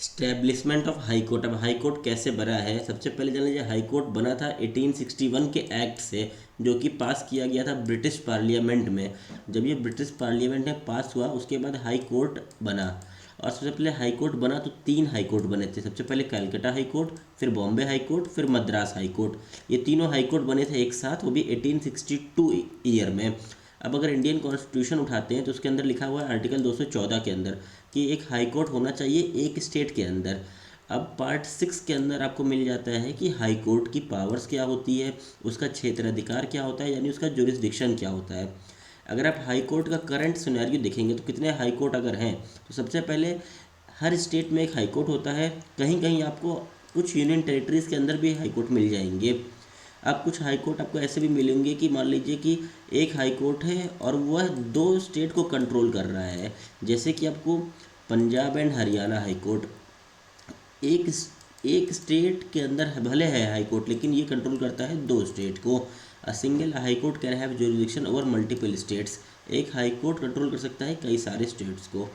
Establishment of high court. अब high court कैसे बना है, सबसे पहले जान लीजिए हाई कोर्ट बना था 1861 के एक्ट से, जो कि पास किया गया था ब्रिटिश पार्लियामेंट में। जब ये ब्रिटिश पार्लियामेंट में पास हुआ उसके बाद हाई कोर्ट बना। और सबसे पहले हाई कोर्ट बना तो 3 हाई कोर्ट बने थे। सबसे पहले कलकत्ता हाई कोर्ट, फिर बॉम्बे हाई कोर्ट, फिर मद्रास हाई कोर्ट। ये तीनों हाई कोर्ट बने थे एक साथ, वो भी 1862 ईयर में। अब अगर इंडियन कॉन्स्टिट्यूशन उठाते हैं तो उसके अंदर लिखा हुआ है आर्टिकल 214 के अंदर कि एक हाई कोर्ट होना चाहिए एक स्टेट के अंदर। अब पार्ट 6 के अंदर आपको मिल जाता है कि हाई कोर्ट की पावर्स क्या होती है, उसका क्षेत्राधिकार क्या होता है, यानी उसका जुरिस्डिक्शन क्या होता है। अगर आप हाई कोर्ट का करंट सिनेरियो देखेंगे तो कितने हाई कोर्ट अगर हैं तो सबसे पहले हर स्टेट में एक हाई कोर्ट होता है। कहीं कहीं आपको कुछ यूनियन टेरिटरीज़ के अंदर भी हाई कोर्ट मिल जाएंगे। अब कुछ हाई कोर्ट आपको ऐसे भी मिलेंगे कि मान लीजिए कि एक हाई कोर्ट है और वह 2 स्टेट को कंट्रोल कर रहा है। जैसे कि आपको Punjab and Haryana high court, एक एक स्टेट के अंदर भले है हाई कोर्ट लेकिन ये कंट्रोल करता है 2 स्टेट को। A single high court can have jurisdiction over multiple states. एक हाई कोर्ट कंट्रोल कर सकता है कई सारे स्टेट्स को।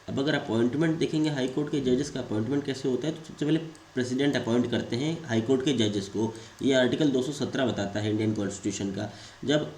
अब अगर अपॉइंटमेंट देखेंगे हाई कोर्ट के जजेस का अपॉइंटमेंट कैसे होता है, तो सबसे पहले प्रेसिडेंट अपॉइंट करते हैं हाई कोर्ट के जजेस को। ये आर्टिकल 217 बताता है इंडियन कॉन्स्टिट्यूशन का। जब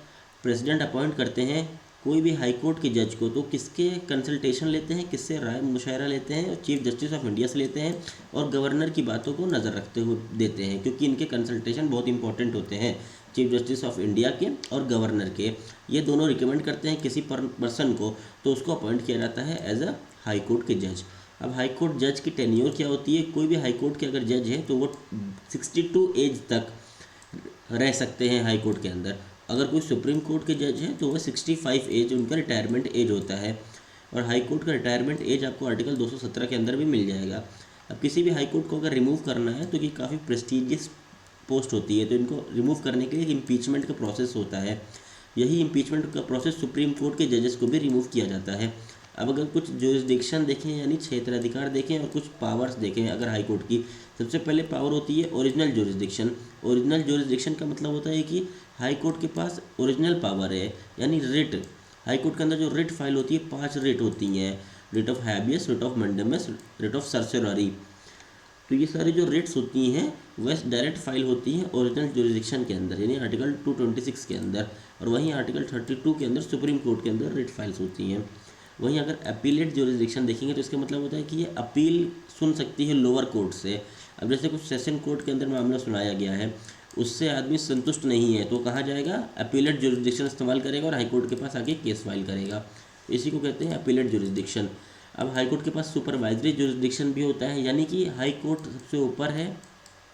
प्रेसिडेंट अपॉइंट करते हैं कोई भी हाई कोर्ट के जज को तो किसके कंसल्टेशन लेते हैं, किससे राय मुशायरा लेते हैं, चीफ जस्टिस ऑफ इंडिया से लेते हैं और गवर्नर की बातों को नज़र रखते हुए देते हैं, क्योंकि इनके कंसल्टेशन बहुत इंपॉर्टेंट होते हैं। चीफ जस्टिस ऑफ इंडिया के और गवर्नर के, ये दोनों रिकमेंड करते हैं किसी पर्सन को तो उसको अपॉइंट किया जाता है एज अ हाई कोर्ट के जज। अब हाई कोर्ट जज की टेन्योर क्या होती है, कोई भी हाई कोर्ट के अगर जज है तो वो 62 एज तक रह सकते हैं हाई कोर्ट के अंदर। अगर कोई सुप्रीम कोर्ट के जज हैं तो वह 65 एज उनका रिटायरमेंट एज होता है। और हाई कोर्ट का रिटायरमेंट एज आपको आर्टिकल 217 के अंदर भी मिल जाएगा। अब किसी भी हाई कोर्ट को अगर रिमूव करना है तो ये काफ़ी प्रेस्टिजियस पोस्ट होती है, तो इनको रिमूव करने के लिए इम्पीचमेंट का प्रोसेस होता है। यही इम्पीचमेंट का प्रोसेस सुप्रीम कोर्ट के जजेस को भी रिमूव किया जाता है। अब अगर कुछ जुरिस्डिक्शन देखें यानी क्षेत्राधिकार देखें और कुछ पावर्स देखें अगर हाई कोर्ट की, सबसे पहले पावर होती है ओरिजिनल जुरिस्डिक्शन। ओरिजिनल जुरिस्डिक्शन का मतलब होता है कि हाई कोर्ट के पास ओरिजिनल पावर है, यानी रिट। हाई कोर्ट के अंदर जो रिट फाइल होती है 5 रिट होती हैं, writ of habeas, writ of mandamus, writ of certiorari. तो ये सारी जो रिट्स होती हैं वह डायरेक्ट फाइल होती हैं ओरिजिनल जुरिस्डिक्शन के अंदर यानी आर्टिकल 226 के अंदर। और वहीं आर्टिकल 32 के अंदर सुप्रीम कोर्ट के अंदर रिट फाइल्स होती हैं। वहीं अगर अपीलेट जुरिस्डिक्शन देखेंगे तो इसका मतलब होता है कि ये अपील सुन सकती है लोअर कोर्ट से। अब जैसे कुछ सेशन कोर्ट के अंदर मामला सुनाया गया है, उससे आदमी संतुष्ट नहीं है तो कहाँ जाएगा, अपीलेट जुरिस्डिक्शन इस्तेमाल करेगा और हाई कोर्ट के पास आके केस फाइल करेगा। इसी को कहते हैं अपीलेट जुरिस्डिक्शन। अब हाई कोर्ट के पास सुपरवाइजरी जुरिस्डिक्शन भी होता है, यानी कि हाई कोर्ट सबसे ऊपर है,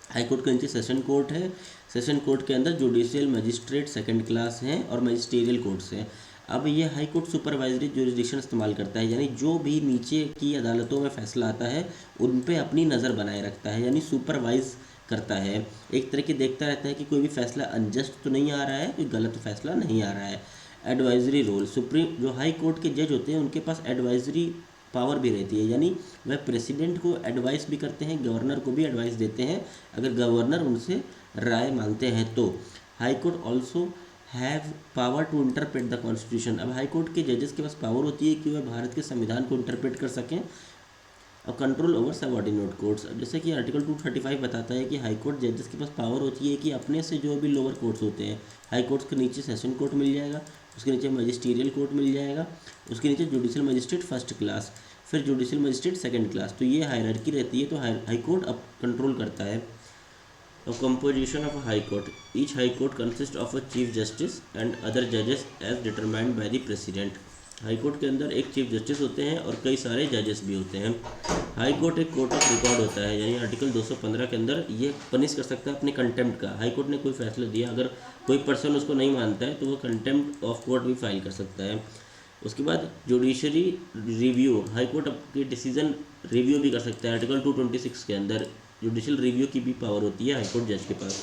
हाई कोर्ट के नीचे सेशन कोर्ट है। सेशन कोर्ट के अंदर जुडिशियल मजिस्ट्रेट सेकंड क्लास हैं और मजिस्ट्रियल कोर्ट्स हैं। अब ये हाई कोर्ट सुपरवाइजरी जुरिस्डिक्शन इस्तेमाल करता है, यानी जो भी नीचे की अदालतों में फैसला आता है उन पे अपनी नज़र बनाए रखता है, यानी सुपरवाइज करता है। एक तरह की देखता रहता है कि कोई भी फैसला अनजस्ट तो नहीं आ रहा है, कोई गलत फैसला नहीं आ रहा है। एडवाइजरी रोल, सुप्रीम जो हाई कोर्ट के जज होते हैं उनके पास एडवाइजरी पावर भी रहती है, यानी वह प्रेसिडेंट को एडवाइस भी करते हैं, गवर्नर को भी एडवाइस देते हैं अगर गवर्नर उनसे राय मांगते हैं तो। High court also have power to interpret the constitution. अब हाई कोर्ट के जजेस के पास पावर होती है कि वह भारत के संविधान को इंटरप्रेट कर सकें। और कंट्रोल ओवर सबऑर्डिनेट कोर्ट्स, अब जैसे कि आर्टिकल 235 बताता है कि हाई कोर्ट जजेस के पास पावर होती है कि अपने से जो भी लोअर कोर्ट्स होते हैं, हाई कोर्ट्स के नीचे सेशन कोर्ट मिल जाएगा, उसके नीचे मजिस्ट्रियल कोर्ट मिल जाएगा, उसके नीचे जुडिशियल मजिस्ट्रेट फर्स्ट क्लास, फिर जुडिशियल मजिस्ट्रेट सेकंड क्लास। तो ये हायरार्की रहती है, तो हाई कोर्ट अब कंट्रोल करता है। Composition of high court, each high court consist of a chief justice and other जजेस as determined by the president. High court के अंदर एक चीफ जस्टिस होते हैं और कई सारे जजेस भी होते हैं। हाई कोर्ट एक कोर्ट ऑफ रिकॉर्ड होता है, यानी आर्टिकल 215 के अंदर ये पनिश कर सकता है अपने कंटेम्प्ट का। हाई कोर्ट ने कोई फैसला दिया, अगर कोई पर्सन उसको नहीं मानता है तो वो कंटेम्प्ट ऑफ कोर्ट भी फाइल कर सकता है। उसके बाद जुडिशरी रिव्यू, हाई कोर्ट के डिसीजन रिव्यू भी कर सकता है। आर्टिकल 226 के अंदर जुडिशियल रिव्यू की भी पावर होती है हाई कोर्ट जज के पास।